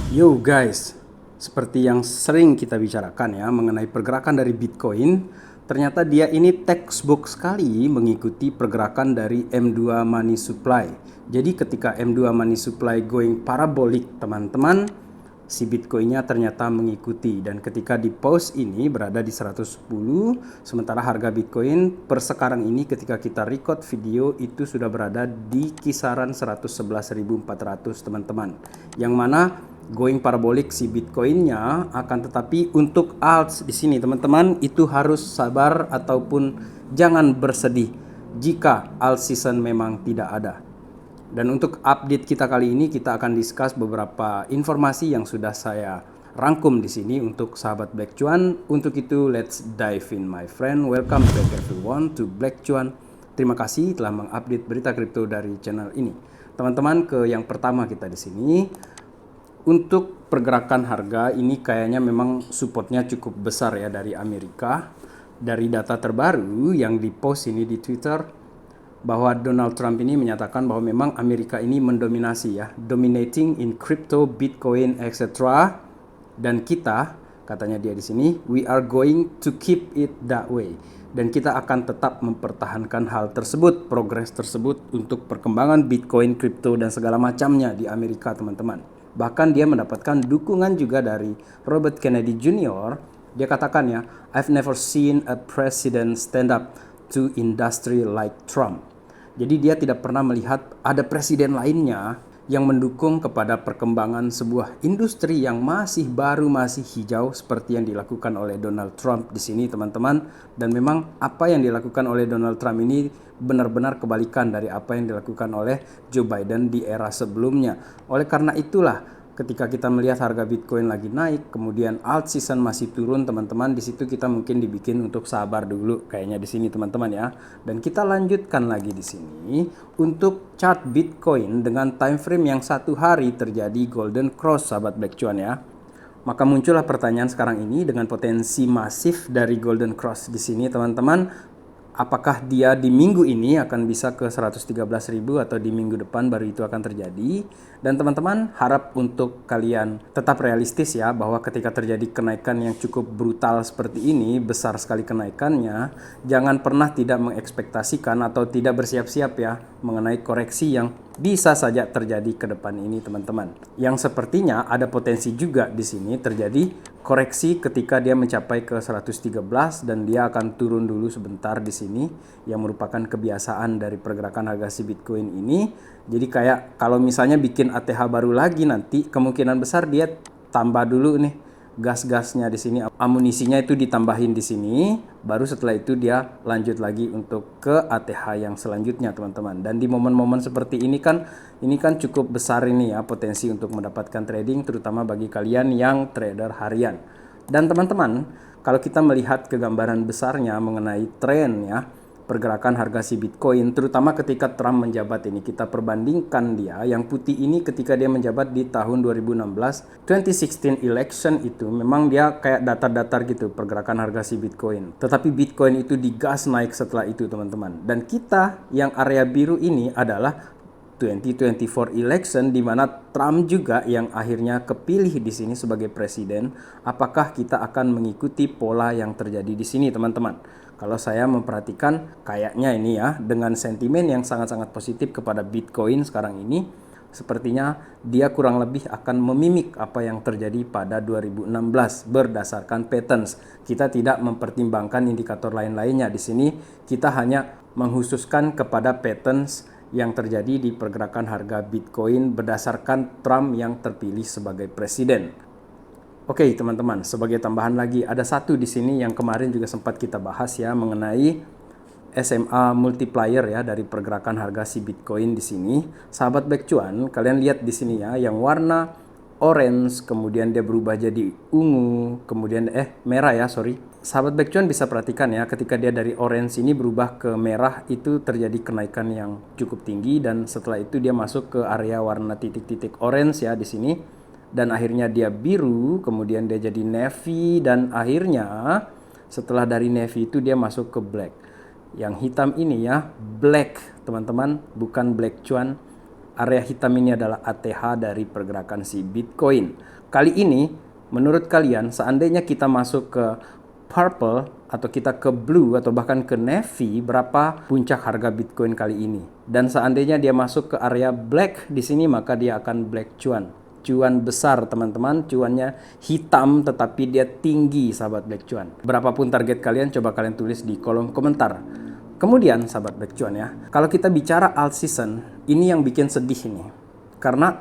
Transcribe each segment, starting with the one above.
Yo guys, seperti yang sering kita bicarakan ya mengenai pergerakan dari Bitcoin, ternyata dia ini textbook sekali mengikuti pergerakan dari M2 money supply. Jadi ketika M2 money supply going parabolic teman-teman, si Bitcoinnya ternyata mengikuti, dan ketika di post ini berada di 110, sementara harga Bitcoin per sekarang ini ketika kita record video itu sudah berada di kisaran 111.400 teman-teman, yang mana going parabolic si Bitcoinnya. Akan tetapi untuk alts di sini teman-teman itu harus sabar ataupun jangan bersedih jika alt season memang tidak ada. Dan untuk update kita kali ini kita akan discuss beberapa informasi yang sudah saya rangkum di sini untuk sahabat Black Cuan. Untuk itu let's dive in my friend. Welcome back everyone to Black Cuan. Terima kasih telah mengupdate berita kripto dari channel ini. Teman-teman, ke yang pertama kita di sini. Untuk pergerakan harga ini kayaknya memang supportnya cukup besar ya dari Amerika. Dari data terbaru yang dipost ini di Twitter, bahwa Donald Trump ini menyatakan bahwa memang Amerika ini mendominasi ya, dominating in crypto, Bitcoin, etc. Dan kita, katanya dia di sini, we are going to keep it that way. Dan kita akan tetap mempertahankan hal tersebut, progres tersebut untuk perkembangan Bitcoin, crypto, dan segala macamnya di Amerika, teman-teman. Bahkan dia mendapatkan dukungan juga dari Robert Kennedy Jr. Dia katakan ya, I've never seen a president stand up to industry like Trump. Jadi dia tidak pernah melihat ada presiden lainnya yang mendukung kepada perkembangan sebuah industri yang masih baru, masih hijau seperti yang dilakukan oleh Donald Trump di sini, teman-teman. Dan memang apa yang dilakukan oleh Donald Trump ini benar-benar kebalikan dari apa yang dilakukan oleh Joe Biden di era sebelumnya. Oleh karena itulah ketika kita melihat harga Bitcoin lagi naik, kemudian alt season masih turun, teman-teman, di situ kita mungkin dibikin untuk sabar dulu kayaknya di sini, teman-teman ya. Dan kita lanjutkan lagi di sini untuk chart Bitcoin dengan time frame yang satu hari terjadi golden cross, sahabat Black Cuan ya. Maka muncullah pertanyaan sekarang ini dengan potensi masif dari golden cross di sini, teman-teman. Apakah dia di minggu ini akan bisa ke 113.000 atau di minggu depan baru itu akan terjadi? Dan teman-teman, harap untuk kalian tetap realistis ya, bahwa ketika terjadi kenaikan yang cukup brutal seperti ini, besar sekali kenaikannya, jangan pernah tidak mengekspektasikan atau tidak bersiap-siap ya mengenai koreksi yang bisa saja terjadi ke depan ini, teman-teman. Yang sepertinya ada potensi juga di sini terjadi koreksi ketika dia mencapai ke 113 dan dia akan turun dulu sebentar di sini, yang merupakan kebiasaan dari pergerakan harga si Bitcoin ini. Jadi kayak kalau misalnya bikin ATH baru lagi nanti kemungkinan besar dia tambah dulu nih gas-gasnya di sini, amunisinya itu ditambahin di sini, baru setelah itu dia lanjut lagi untuk ke ATH yang selanjutnya, teman-teman. Dan di momen-momen seperti ini kan cukup besar ini ya potensi untuk mendapatkan trading, terutama bagi kalian yang trader harian. Dan teman-teman, kalau kita melihat kegambaran besarnya mengenai tren ya pergerakan harga si Bitcoin, terutama ketika Trump menjabat ini, kita perbandingkan dia, yang putih ini ketika dia menjabat di tahun 2016, 2016 election itu memang dia kayak datar-datar gitu pergerakan harga si Bitcoin. Tetapi Bitcoin itu digas naik setelah itu, teman-teman. Dan kita yang area biru ini adalah 2024 election, di mana Trump juga yang akhirnya kepilih di sini sebagai presiden. Apakah kita akan mengikuti pola yang terjadi di sini, teman-teman? Kalau saya memperhatikan kayaknya ini ya, dengan sentimen yang sangat-sangat positif kepada Bitcoin sekarang ini, sepertinya dia kurang lebih akan memimik apa yang terjadi pada 2016 berdasarkan patterns. Kita tidak mempertimbangkan indikator lain-lainnya di sini. Kita hanya menghususkan kepada patterns yang terjadi di pergerakan harga Bitcoin berdasarkan Trump yang terpilih sebagai presiden. Oke, teman-teman, sebagai tambahan lagi ada satu di sini yang kemarin juga sempat kita bahas ya mengenai SMA multiplier ya dari pergerakan harga si Bitcoin di sini. Sahabat Black Cuan, kalian lihat di sini ya, yang warna orange kemudian dia berubah jadi ungu, kemudian merah ya, sorry. Sahabat Black Cuan bisa perhatikan ya, ketika dia dari orange ini berubah ke merah, itu terjadi kenaikan yang cukup tinggi, dan setelah itu dia masuk ke area warna titik-titik orange ya di sini. Dan akhirnya dia biru, kemudian dia jadi navy, dan akhirnya setelah dari navy itu dia masuk ke black. Yang hitam ini ya, black, teman-teman, bukan Black Cuan. Area hitam ini adalah ATH dari pergerakan si Bitcoin. Kali ini, menurut kalian, seandainya kita masuk ke purple atau kita ke blue atau bahkan ke navy, berapa puncak harga Bitcoin kali ini? Dan seandainya dia masuk ke area black di sini, maka dia akan black cuan. Cuan besar teman-teman, cuannya hitam tetapi dia tinggi sahabat black cuan. Berapapun target kalian, coba kalian tulis di kolom komentar. Kemudian sahabat black cuan ya, kalau kita bicara alt season, ini yang bikin sedih ini. Karena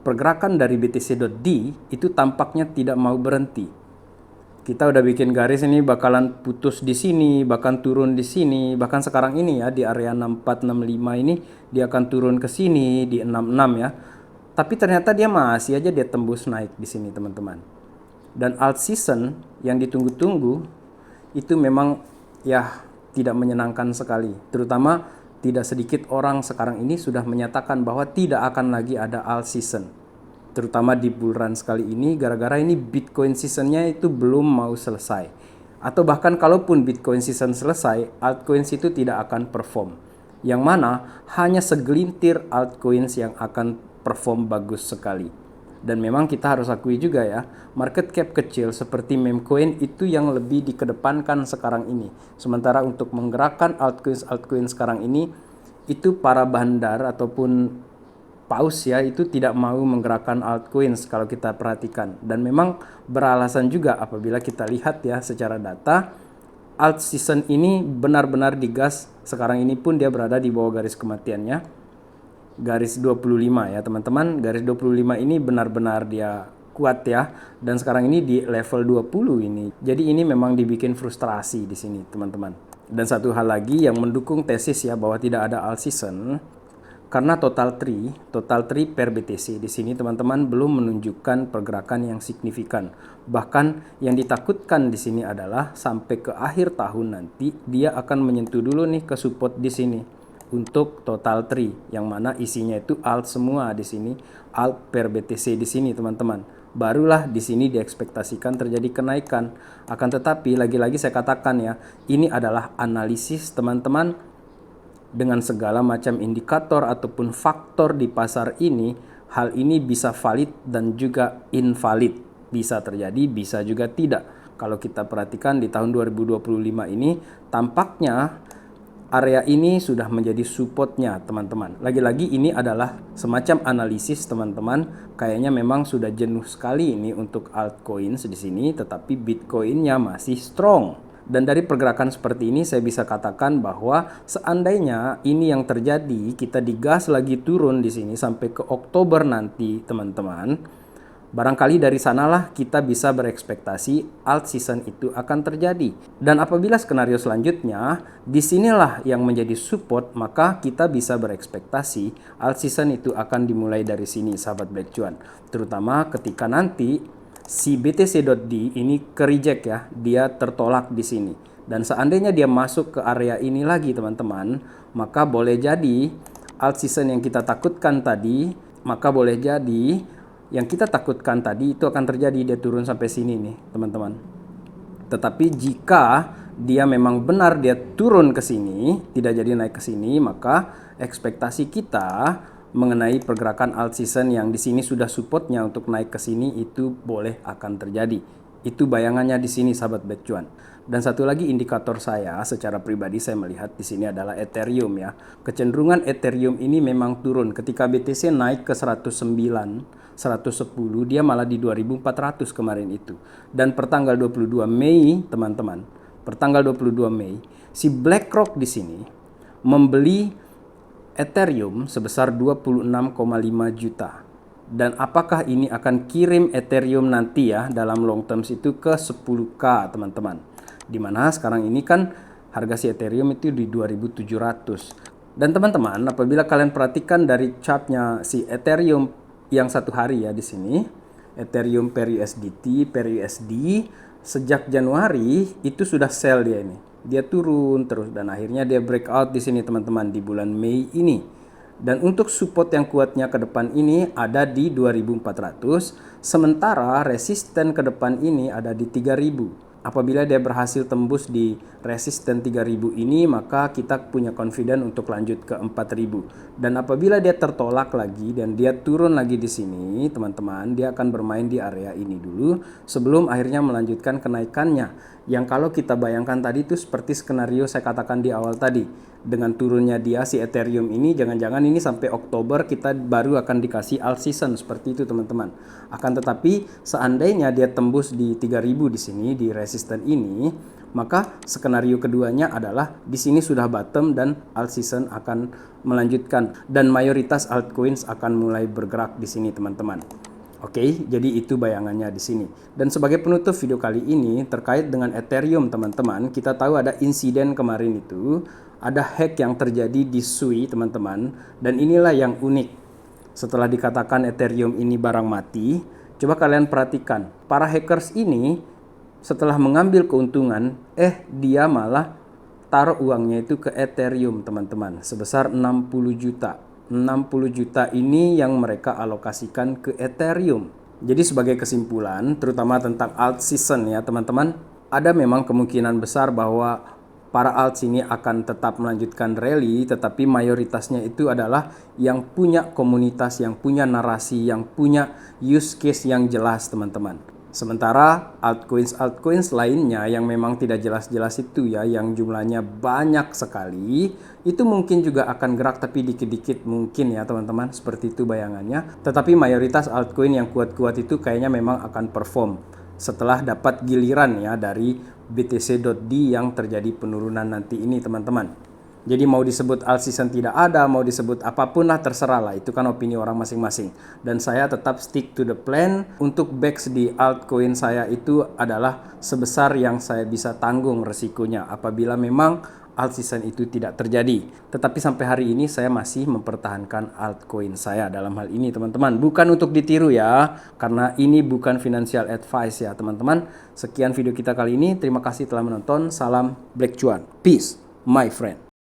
pergerakan dari BTC.D itu tampaknya tidak mau berhenti. Kita udah bikin garis ini bakalan putus di sini, bahkan turun di sini, bahkan sekarang ini ya di area 6465 ini dia akan turun ke sini di 66 ya. Tapi ternyata dia masih aja dia tembus naik di sini teman-teman. Dan alt season yang ditunggu-tunggu itu memang ya tidak menyenangkan sekali. Terutama tidak sedikit orang sekarang ini sudah menyatakan bahwa tidak akan lagi ada alt season. Terutama di bull run sekali ini gara-gara ini Bitcoin seasonnya itu belum mau selesai. Atau bahkan kalaupun Bitcoin season selesai, altcoins itu tidak akan perform. Yang mana hanya segelintir altcoins yang akan perform bagus sekali. Dan memang kita harus akui juga ya, market cap kecil seperti memecoin itu yang lebih dikedepankan sekarang ini. Sementara untuk menggerakkan altcoins sekarang ini, itu para bandar ataupun paus ya, itu tidak mau menggerakkan altcoins kalau kita perhatikan. Dan memang beralasan juga apabila kita lihat ya secara data, alt season ini benar-benar digas. Sekarang ini pun dia berada di bawah garis kematiannya. Garis 25 ya teman-teman, garis 25 ini benar-benar dia kuat ya, dan sekarang ini di level 20 ini. Jadi ini memang dibikin frustrasi di sini teman-teman. Dan satu hal lagi yang mendukung tesis ya bahwa tidak ada alt season, karena total tree per BTC di sini teman-teman belum menunjukkan pergerakan yang signifikan. Bahkan yang ditakutkan di sini adalah sampai ke akhir tahun nanti dia akan menyentuh dulu nih ke support di sini. Untuk total tree yang mana isinya itu alt semua di sini, alt per BTC di sini teman-teman. Barulah di sini diekspektasikan terjadi kenaikan. Akan tetapi lagi-lagi saya katakan ya, ini adalah analisis teman-teman dengan segala macam indikator ataupun faktor di pasar ini. Hal ini bisa valid dan juga invalid. Bisa terjadi, bisa juga tidak. Kalau kita perhatikan di tahun 2025 ini tampaknya area ini sudah menjadi supportnya teman-teman. Lagi-lagi ini adalah semacam analisis teman-teman. Kayaknya memang sudah jenuh sekali ini untuk altcoins di sini, tetapi Bitcoinnya masih strong. Dan dari pergerakan seperti ini saya bisa katakan bahwa seandainya ini yang terjadi, kita digas lagi turun di sini sampai ke Oktober nanti teman-teman. Barangkali dari sanalah kita bisa berekspektasi alt season itu akan terjadi. Dan apabila skenario selanjutnya, disinilah yang menjadi support, maka kita bisa berekspektasi alt season itu akan dimulai dari sini sahabat black cuan. Terutama ketika nanti si BTC.D ini ke reject ya, dia tertolak di sini. Dan seandainya dia masuk ke area ini lagi teman-teman, maka boleh jadi alt season yang kita takutkan tadi, maka boleh jadi yang kita takutkan tadi itu akan terjadi, dia turun sampai sini nih teman-teman. Tetapi jika dia memang benar dia turun ke sini, tidak jadi naik ke sini, maka ekspektasi kita mengenai pergerakan alt season yang di sini sudah supportnya untuk naik ke sini itu boleh akan terjadi. Itu bayangannya di sini sahabat black cuan. Dan satu lagi indikator saya secara pribadi saya melihat di sini adalah Ethereum ya. Kecenderungan Ethereum ini memang turun ketika BTC naik ke 109 110, dia malah di 2400 kemarin itu. Dan pertanggal 22 Mei, teman-teman, pertanggal 22 Mei, si BlackRock di sini membeli Ethereum sebesar 26,5 juta. Dan apakah ini akan kirim Ethereum nanti ya dalam long terms itu ke 10k, teman-teman. Dimana sekarang ini kan harga si Ethereum itu di 2700. Dan teman-teman, apabila kalian perhatikan dari chartnya si Ethereum yang satu hari ya di sini, Ethereum per USDT, per USD sejak Januari itu sudah sell dia ini. Dia turun terus dan akhirnya dia breakout di sini teman-teman di bulan Mei ini. Dan untuk support yang kuatnya ke depan ini ada di 2400, sementara resisten ke depan ini ada di 3000. Apabila dia berhasil tembus di resisten 3000 ini, maka kita punya confident untuk lanjut ke 4000. Dan apabila dia tertolak lagi dan dia turun lagi di sini, teman-teman, dia akan bermain di area ini dulu sebelum akhirnya melanjutkan kenaikannya. Yang kalau kita bayangkan tadi itu seperti skenario saya katakan di awal tadi. Dengan turunnya dia si Ethereum ini, jangan-jangan ini sampai Oktober kita baru akan dikasih alt season seperti itu, teman-teman. Akan tetapi seandainya dia tembus di 3000 di sini di resisten ini, maka skenario keduanya adalah di sini sudah bottom dan alt season akan melanjutkan dan mayoritas altcoins akan mulai bergerak di sini, teman-teman. Oke, jadi itu bayangannya di sini. Dan sebagai penutup video kali ini terkait dengan Ethereum, teman-teman, kita tahu ada insiden kemarin itu, ada hack yang terjadi di Sui, teman-teman, dan inilah yang unik. Setelah dikatakan Ethereum ini barang mati, coba kalian perhatikan, para hackers ini setelah mengambil keuntungan, dia malah taruh uangnya itu ke Ethereum, teman-teman, sebesar 60 juta. 60 juta ini yang mereka alokasikan ke Ethereum. Jadi sebagai kesimpulan, terutama tentang alt season ya teman-teman, ada memang kemungkinan besar bahwa para alts ini akan tetap melanjutkan rally, tetapi mayoritasnya itu adalah yang punya komunitas, yang punya narasi, yang punya use case yang jelas, teman-teman. Sementara altcoins lainnya yang memang tidak jelas-jelas itu ya, yang jumlahnya banyak sekali, itu mungkin juga akan gerak tapi dikit-dikit mungkin ya teman-teman, seperti itu bayangannya. Tetapi mayoritas altcoin yang kuat-kuat itu kayaknya memang akan perform setelah dapat giliran ya dari BTC.D yang terjadi penurunan nanti ini, teman-teman. Jadi mau disebut alt season tidak ada, mau disebut apapun lah terserah lah, itu kan opini orang masing-masing. Dan saya tetap stick to the plan. Untuk backs di altcoin saya itu adalah sebesar yang saya bisa tanggung resikonya apabila memang alt season itu tidak terjadi. Tetapi sampai hari ini saya masih mempertahankan altcoin saya dalam hal ini, teman-teman. Bukan untuk ditiru ya, karena ini bukan financial advice ya teman-teman. Sekian video kita kali ini, terima kasih telah menonton. Salam Black Cuan, peace my friend.